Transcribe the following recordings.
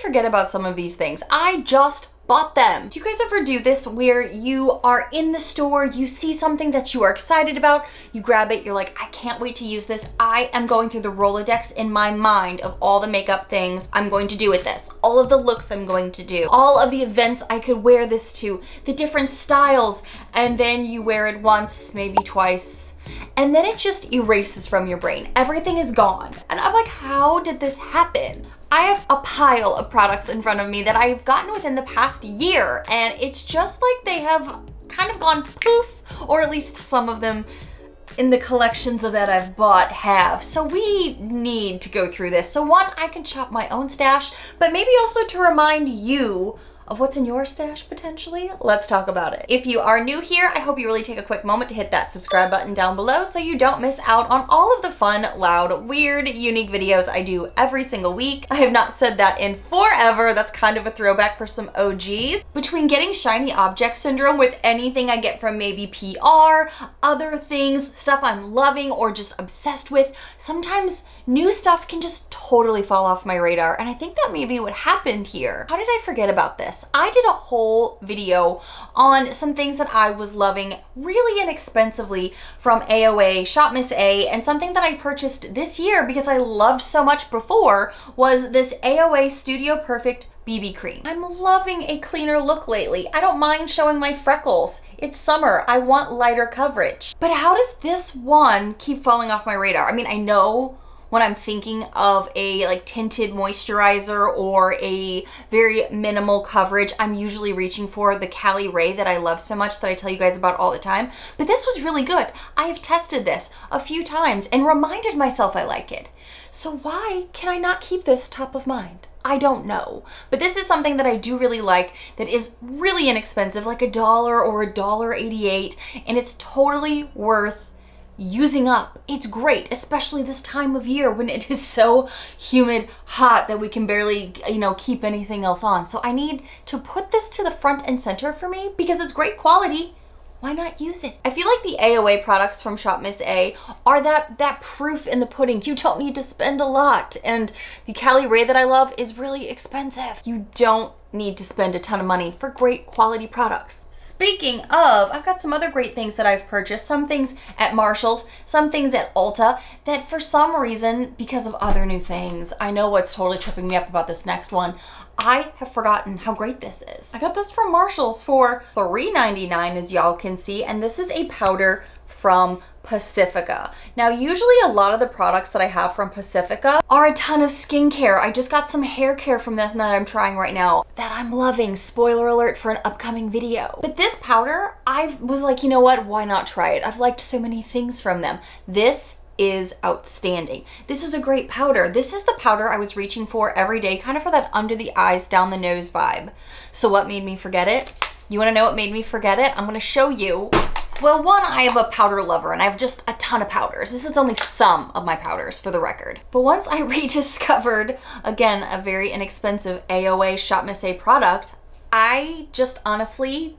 forget about some of these things? I just bought them. Do you guys ever do this where you are in the store, you see something that you are excited about, you grab it, you're like, I can't wait to use this. I am going through the Rolodex in my mind of all the makeup things I'm going to do with this, all of the looks I'm going to do, all of the events I could wear this to, the different styles, and then you wear it once, maybe twice, and then it just erases from your brain. Everything is gone. And I'm like, how did this happen? I have a pile of products in front of me that I've gotten within the past year, and it's just like they have kind of gone poof, or at least some of them in the collections of that I've bought have. So we need to go through this. So one, I can shop my own stash, but maybe also to remind you of what's in your stash potentially. Let's talk about it. If you are new here, I hope you really take a quick moment to hit that subscribe button down below so you don't miss out on all of the fun, loud, weird, unique videos I do every single week. I have not said that in forever. That's kind of a throwback for some OGs. Between getting shiny object syndrome with anything I get from maybe PR, other things, stuff I'm loving or just obsessed with, sometimes new stuff can just totally fall off my radar, and I think that may be what happened here. How did I forget about this? I did a whole video on some things that I was loving really inexpensively from AOA, Shop Miss A, and something that I purchased this year because I loved so much before was this AOA Studio Perfect BB cream. I'm loving a cleaner look lately. I don't mind showing my freckles. It's summer. I want lighter coverage. But how does this one keep falling off my radar? I mean, I know when I'm thinking of a like tinted moisturizer or a very minimal coverage, I'm usually reaching for the Cali Ray that I love so much that I tell you guys about all the time. But this was really good. I have tested this a few times and reminded myself I like it. So why can I not keep this top of mind? I don't know. But this is something that I do really like that is really inexpensive, like $1 or $1.88, and it's totally worth using up. It's great, especially this time of year when it is so humid, hot that we can barely, keep anything else on. So I need to put this to the front and center for me because it's great quality. Why not use it? I feel like the AOA products from Shop Miss A are that proof in the pudding. You don't need to spend a lot. And the Cali Ray that I love is really expensive. You don't need to spend a ton of money for great quality products. Speaking of, I've got some other great things that I've purchased. Some things at Marshall's, some things at Ulta that for some reason, because of other new things, I know what's totally tripping me up about this next one, I have forgotten how great this is. I got this from Marshall's for $3.99 as y'all can see, and this is a powder from Pacifica. Now, usually a lot of the products that I have from Pacifica are a ton of skincare. I just got some hair care from this that I'm trying right now that I'm loving. Spoiler alert for an upcoming video. But this powder, I was like, you know what? Why not try it? I've liked so many things from them. This is outstanding. This is a great powder. This is the powder I was reaching for every day, kind of for that under the eyes, down the nose vibe. So what made me forget it? You wanna know what made me forget it? I'm gonna show you. Well, one, I have a powder lover and I have just a ton of powders. This is only some of my powders for the record. But once I rediscovered, again, a very inexpensive AOA Shop Miss A product, I just honestly,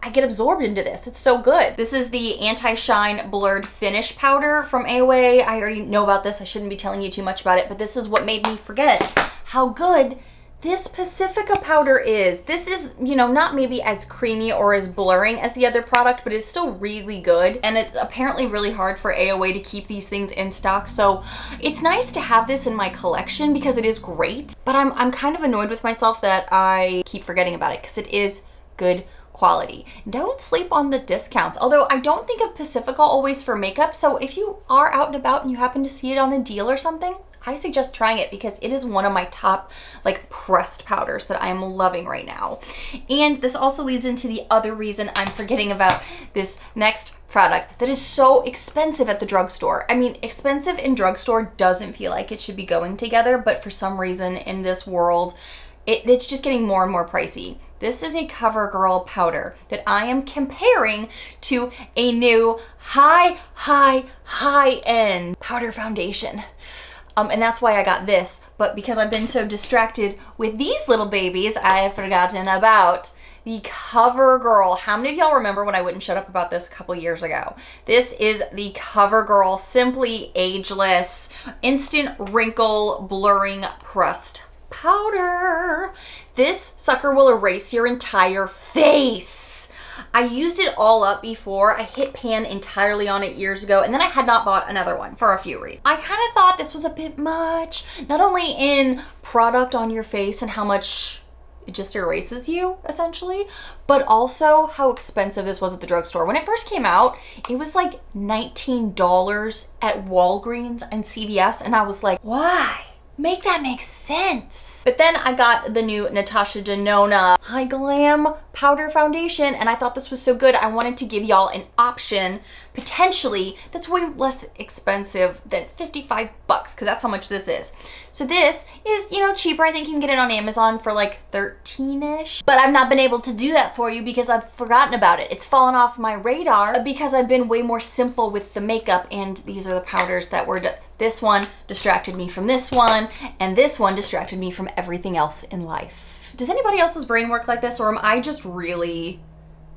I get absorbed into this. It's so good. This is the Anti-Shine Blurred Finish Powder from AOA. I already know about this. I shouldn't be telling you too much about it, but this is what made me forget how good this Pacifica powder is. This is, not maybe as creamy or as blurring as the other product, but it's still really good. And it's apparently really hard for AOA to keep these things in stock. So it's nice to have this in my collection because it is great. But I'm kind of annoyed with myself that I keep forgetting about it because it is good quality. Don't sleep on the discounts. Although I don't think of Pacifica always for makeup. So if you are out and about and you happen to see it on a deal or something, I suggest trying it because it is one of my top pressed powders that I am loving right now. And this also leads into the other reason I'm forgetting about this next product that is so expensive at the drugstore. I mean, expensive in drugstore doesn't feel like it should be going together, but for some reason in this world, it's just getting more and more pricey. This is a CoverGirl powder that I am comparing to a new high-end powder foundation. And that's why I got this. But because I've been so distracted with these little babies, I have forgotten about the CoverGirl. How many of y'all remember when I wouldn't shut up about this a couple years ago? This is the CoverGirl Simply Ageless Instant Wrinkle Blurring Pressed powder. This sucker will erase your entire face. I used it all up before. I hit pan entirely on it years ago, and then I had not bought another one for a few reasons. I kind of thought this was a bit much, not only in product on your face and how much it just erases you, essentially, but also how expensive this was at the drugstore. When it first came out, it was like $19 at Walgreens and CVS, and I was like, why? Make that make sense. But then I got the new Natasha Denona High Glam Powder Foundation, and I thought this was so good, I wanted to give y'all an option, potentially, that's way less expensive than 55 bucks, because that's how much this is. So this is, you know, cheaper. I think you can get it on Amazon for like 13-ish, but I've not been able to do that for you because I've forgotten about it. It's fallen off my radar because I've been way more simple with the makeup, and these are the powders that were this one distracted me from this one, and this one distracted me from everything else in life. Does anybody else's brain work like this, or am I just really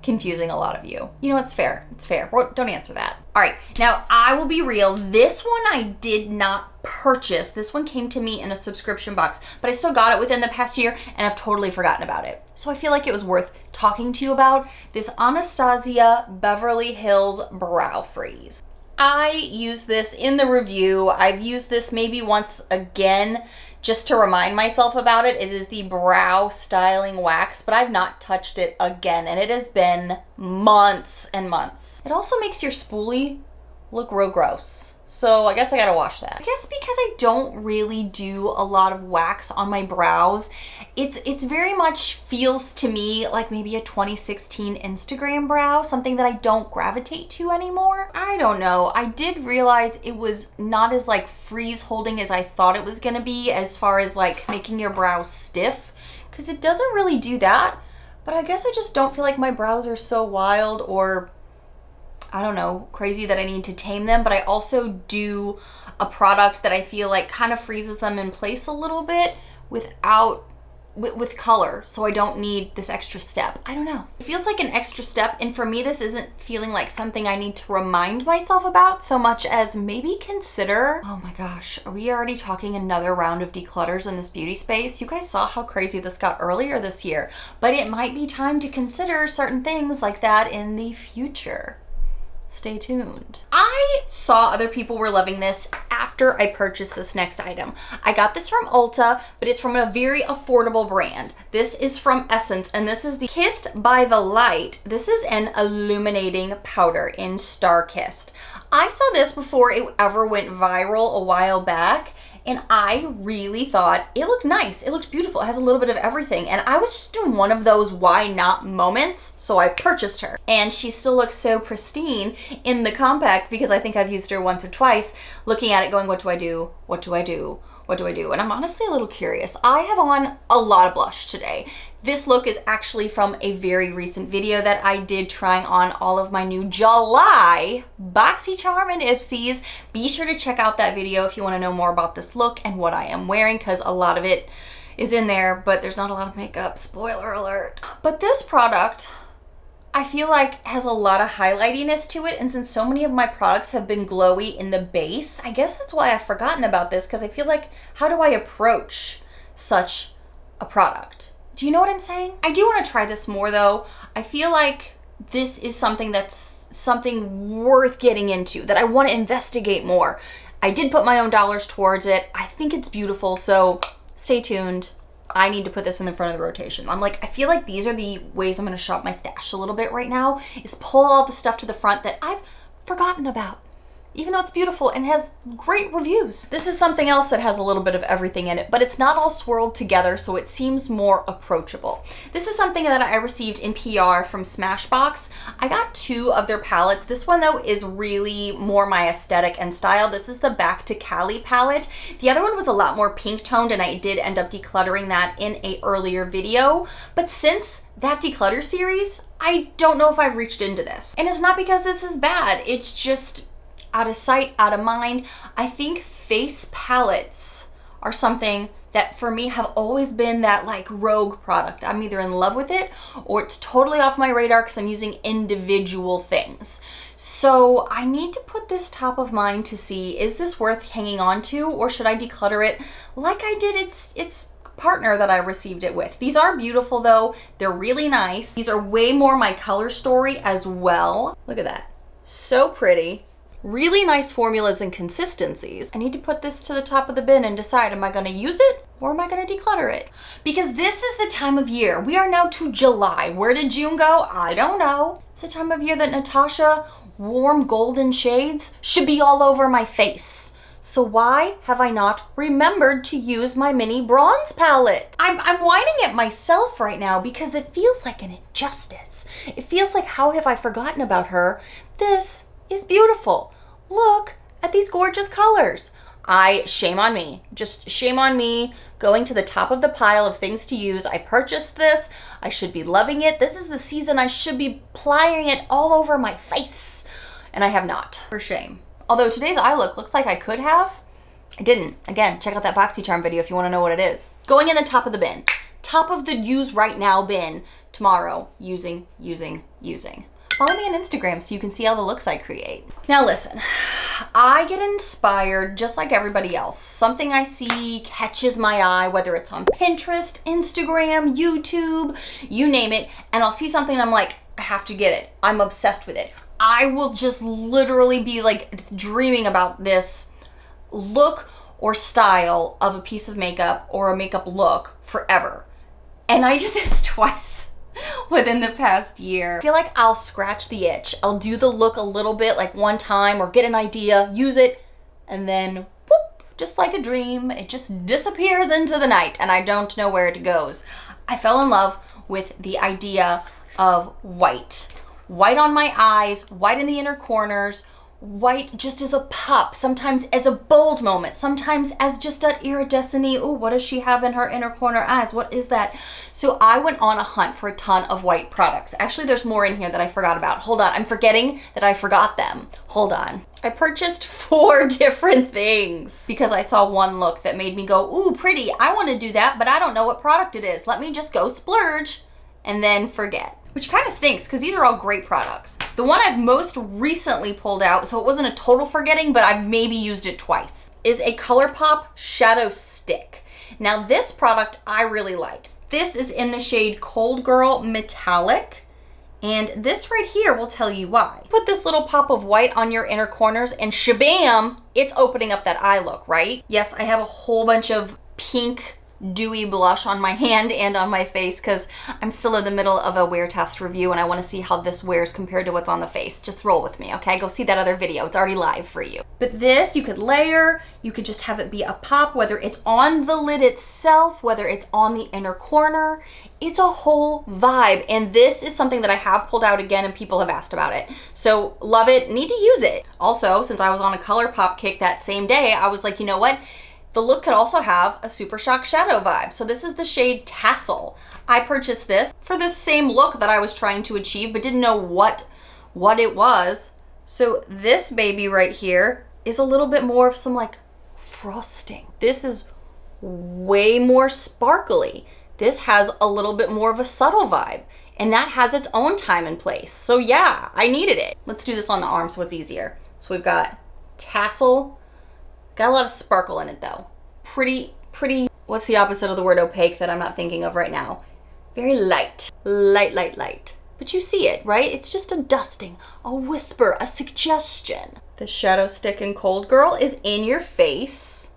confusing a lot of you? You know, it's fair. It's fair. Don't answer that. All right, now I will be real. This one I did not purchase. This one came to me in a subscription box, but I still got it within the past year, and I've totally forgotten about it. So I feel like it was worth talking to you about this Anastasia Beverly Hills Brow Freeze. I used this in the review. I've used this maybe once again just to remind myself about it. It is the brow styling wax, but I've not touched it again, and it has been months and months. It also makes your spoolie look real gross. So I guess I gotta wash that. I guess because I don't really do a lot of wax on my brows, it's very much feels to me like maybe a 2016 Instagram brow, something that I don't gravitate to anymore. I don't know. I did realize it was not as like freeze holding as I thought it was gonna be as far as like making your brows stiff, because it doesn't really do that. But I guess I just don't feel like my brows are so wild or I don't know, crazy that I need to tame them, but I also do a product that I feel like kind of freezes them in place a little bit with color, so I don't need this extra step. I don't know. It feels like an extra step, and for me, this isn't feeling like something I need to remind myself about so much as maybe consider, oh my gosh, are we already talking another round of declutters in this beauty space? You guys saw how crazy this got earlier this year, but it might be time to consider certain things like that in the future. Stay tuned. I saw other people were loving this after I purchased this next item. I got this from Ulta, but it's from a very affordable brand. This is from Essence, and this is the Kissed by the Light. This is an illuminating powder in Star Kissed. I saw this before it ever went viral a while back, and I really thought it looked nice. It looked beautiful. It has a little bit of everything. And I was just in one of those why not moments, so I purchased her. And she still looks so pristine in the compact because I think I've used her once or twice, looking at it going, what do I do? What do I do? What do I do? And I'm honestly a little curious. I have on a lot of blush today. This look is actually from a very recent video that I did trying on all of my new July BoxyCharm and Ipsies. Be sure to check out that video if you want to know more about this look and what I am wearing, because a lot of it is in there, but there's not a lot of makeup. Spoiler alert. But this product, I feel like has a lot of highlightiness to it, and since so many of my products have been glowy in the base, I guess that's why I've forgotten about this, because I feel like, how do I approach such a product? Do you know what I'm saying? I do want to try this more though. I feel like this is something that's something worth getting into, that I want to investigate more. I did put my own dollars towards it. I think it's beautiful, so stay tuned. I need to put this in the front of the rotation. I'm like, I feel like these are the ways I'm gonna shop my stash a little bit right now, is pull all the stuff to the front that I've forgotten about, even though it's beautiful and has great reviews. This is something else that has a little bit of everything in it, but it's not all swirled together, so it seems more approachable. This is something that I received in PR from Smashbox. I got 2 of their palettes. This one though is really more my aesthetic and style. This is the Back to Cali palette. The other one was a lot more pink toned, and I did end up decluttering that in a earlier video. But since that declutter series, I don't know if I've reached into this. And it's not because this is bad, it's just out of sight, out of mind. I think face palettes are something that for me have always been that like rogue product. I'm either in love with it or it's totally off my radar because I'm using individual things. So I need to put this top of mind to see, is this worth hanging on to, or should I declutter it like I did its partner that I received it with. These are beautiful though. They're really nice. These are way more my color story as well. Look at that. So pretty. Really nice formulas and consistencies. I need to put this to the top of the bin and decide, am I gonna use it or am I gonna declutter it? Because this is the time of year. We are now to July. Where did June go? I don't know. It's the time of year that Natasha warm golden shades should be all over my face. So why have I not remembered to use my mini bronze palette? I'm whining at myself right now because it feels like an injustice. It feels like, how have I forgotten about her? This is beautiful. Look at these gorgeous colors. Shame on me. Just shame on me going to the top of the pile of things to use. I purchased this. I should be loving it. This is the season I should be applying it all over my face. And I have not, for shame. Although today's eye look looks like I could have. I didn't. Again, check out that BoxyCharm video if you want to know what it is. Going in the top of the bin. Top of the use right now bin. Tomorrow, using. Follow me on Instagram so you can see all the looks I create. Now listen, I get inspired just like everybody else. Something I see catches my eye, whether it's on Pinterest, Instagram, YouTube, you name it, and I'll see something and I'm like, I have to get it. I'm obsessed with it. I will just literally be like dreaming about this look or style of a piece of makeup or a makeup look forever. And I did this twice within the past year. I feel like I'll scratch the itch. I'll do the look a little bit like one time or get an idea, use it, and then whoop, just like a dream, it just disappears into the night and I don't know where it goes. I fell in love with the idea of white. White on my eyes, white in the inner corners, white just as a pop, sometimes as a bold moment, sometimes as just that iridescent-y, oh, what does she have in her inner corner eyes? What is that? So I went on a hunt for a ton of white products. Actually, there's more in here that I forgot about. Hold on, I'm forgetting that I forgot them. Hold on. I purchased 4 different things because I saw one look that made me go, ooh, pretty. I want to do that, but I don't know what product it is. Let me just go splurge and then forget. Which kind of stinks because these are all great products. The one I've most recently pulled out, so it wasn't a total forgetting, but I've maybe used it twice, is a ColourPop Shadow Stick. Now this product I really like. This is in the shade Cold Girl Metallic, and this right here will tell you why. Put this little pop of white on your inner corners and shabam, it's opening up that eye look, right? Yes, I have a whole bunch of pink dewy blush on my hand and on my face because I'm still in the middle of a wear test review and I want to see how this wears compared to what's on the face. Just roll with me, okay? Go see that other video. It's already live for you. But this, you could layer, you could just have it be a pop, whether it's on the lid itself, whether it's on the inner corner. It's a whole vibe. And this is something that I have pulled out again and people have asked about it. So love it, need to use it. Also, since I was on a ColourPop kick that same day, I was like, you know what? The look could also have a Super Shock Shadow vibe. So this is the shade Tassel. I purchased this for the same look that I was trying to achieve, but didn't know what it was. So this baby right here is a little bit more of some like frosting. This is way more sparkly. This has a little bit more of a subtle vibe, and that has its own time and place. So yeah, I needed it. Let's do this on the arm so it's easier. So we've got Tassel. Got a lot of sparkle in it though. Pretty, what's the opposite of the word opaque that I'm not thinking of right now? Very light. Light. But you see it, right? It's just a dusting, a whisper, a suggestion. The Shadow Stick in Cold Girl is in your face.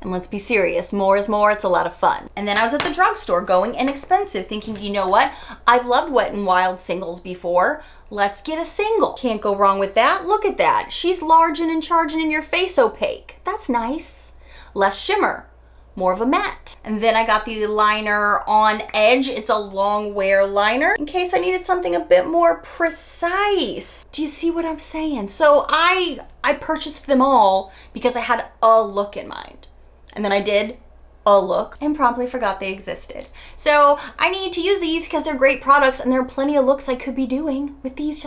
And let's be serious, more is more, it's a lot of fun. And then I was at the drugstore going inexpensive thinking, you know what? I've loved Wet n Wild singles before. Let's get a single. Can't go wrong with that. Look at that. She's large and in charge and in your face opaque. That's nice. Less shimmer, more of a matte. And then I got the liner on Edge. It's a long wear liner in case I needed something a bit more precise. Do you see what I'm saying? So I purchased them all because I had a look in mind. And then I did a look and promptly forgot they existed. So I need to use these because they're great products and there are plenty of looks I could be doing with these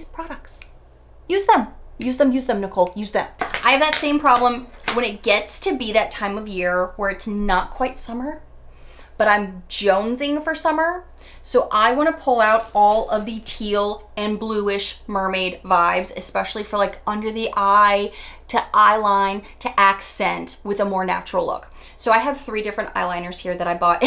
products. Use them, Nichole, use them. I have that same problem when it gets to be that time of year where it's not quite summer, but I'm jonesing for summer. So I want to pull out all of the teal and bluish mermaid vibes, especially for like under the eye to eyeline to accent with a more natural look. So I have 3 different eyeliners here that I bought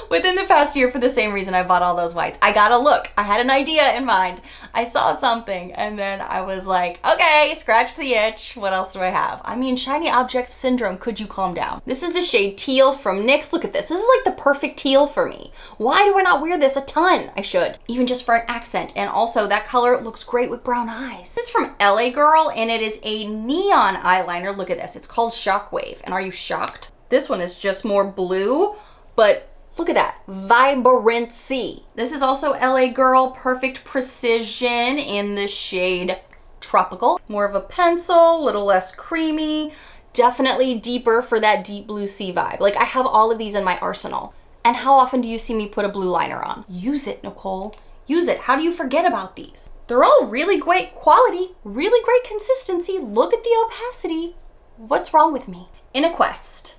within the past year for the same reason I bought all those whites. I got a look. I had an idea in mind. I saw something and then I was like, okay, scratch the itch. What else do I have? I mean, shiny object syndrome. Could you calm down? This is the shade Teal from NYX. Look at this. This is like the perfect teal for me. Why do I not wear this a ton? I should, even just for an accent. And also that color looks great with brown eyes. This is from LA Girl and it is a neon eyeliner. Look at this. It's called Shockwave. And are you shocked? This one is just more blue, but look at that, vibrancy. This is also LA Girl, Perfect Precision in the shade Tropical. More of a pencil, little less creamy, definitely deeper for that deep blue sea vibe. Like I have all of these in my arsenal. And how often do you see me put a blue liner on? Use it, Nichole, use it. How do you forget about these? They're all really great quality, really great consistency. Look at the opacity. What's wrong with me? In a quest,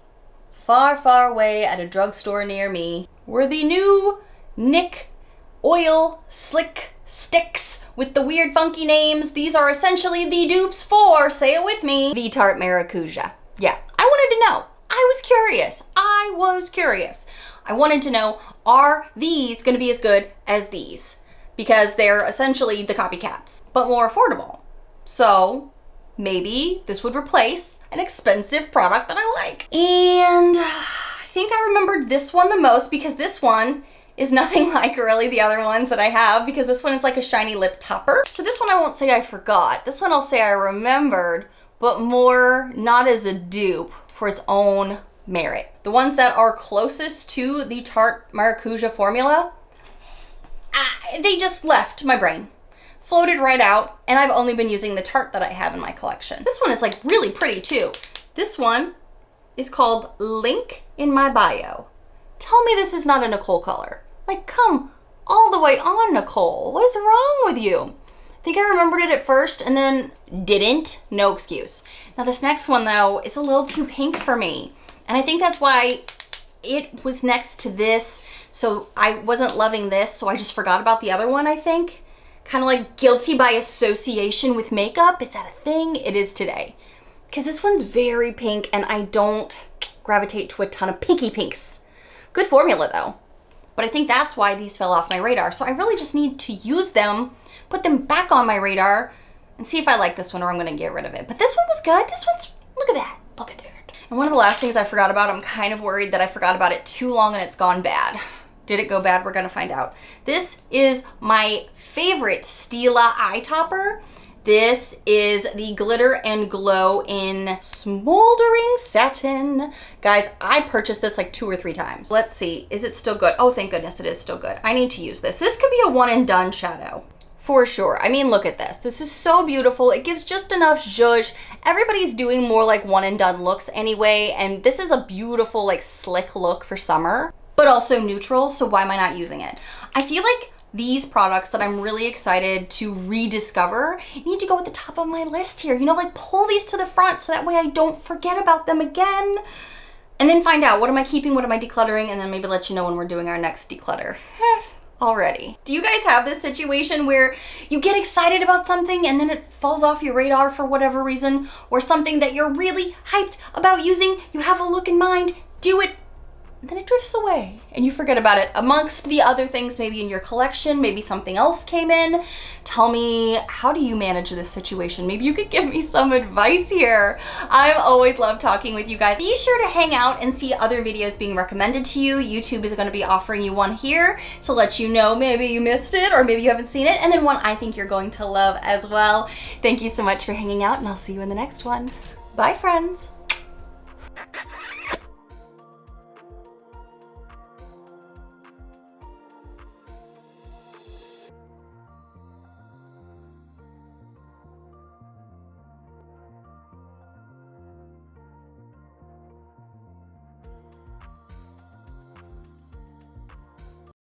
far, far away at a drugstore near me were the new Nichole Slick Sticks with the weird funky names. These are essentially the dupes for, say it with me, the Tarte Maracuja. Yeah, I wanted to know. I was curious. I wanted to know, are these gonna be as good as these? Because they're essentially the copycats, but more affordable. So maybe this would replace an expensive product that I like. And I think I remembered this one the most because this one is nothing like really the other ones that I have, because this one is like a shiny lip topper. So this one I won't say I forgot. This one I'll say I remembered, but more not as a dupe, for its own merit. The ones that are closest to the Tarte Maracuja formula, they just left my brain. Floated right out, and I've only been using the Tarte that I have in my collection. This one is like really pretty too. This one is called Link in My Bio. Tell me this is not a Nichole color. Like, come all the way on, Nichole. What is wrong with you? I think I remembered it at first and then didn't. No excuse. Now this next one though, is a little too pink for me. And I think that's why it was next to this. So I wasn't loving this, so I just forgot about the other one, I think. Kind of like guilty by association with makeup. Is that a thing? It is today. Because this one's very pink and I don't gravitate to a ton of pinky pinks. Good formula though. But I think that's why these fell off my radar. So I really just need to use them, put them back on my radar, and see if I like this one or I'm gonna get rid of it. But this one was good. This one's, look at that. Look at that. And one of the last things I forgot about, I'm kind of worried that I forgot about it too long and it's gone bad. Did it go bad? We're gonna find out. This is my favorite Stila eye topper. This is the Glitter and Glow in Smoldering Satin. Guys, I purchased this like 2 or 3 times. Let's see, is it still good? Oh, thank goodness it is still good. I need to use this. This could be a one and done shadow. For sure. I mean, look at this. This is so beautiful. It gives just enough zhuzh. Everybody's doing more like one and done looks anyway, and this is a beautiful like slick look for summer, but also neutral, so why am I not using it? I feel like these products that I'm really excited to rediscover need to go at the top of my list here. You know, like pull these to the front so that way I don't forget about them again. And then find out, what am I keeping, what am I decluttering, and then maybe let you know when we're doing our next declutter. Already. Do you guys have this situation where you get excited about something and then it falls off your radar for whatever reason, or something that you're really hyped about using, you have a look in mind, do it, and then it drifts away and you forget about it amongst the other things maybe in your collection, maybe something else came in. Tell me, how do you manage this situation? Maybe you could give me some advice here. I've always loved talking with you guys. Be sure to hang out and see other videos being recommended to you. YouTube is going to be offering you one here to let you know maybe you missed it or maybe you haven't seen it, and then one I think you're going to love as well. Thank you so much for hanging out, and I'll see you in the next one. Bye, friends.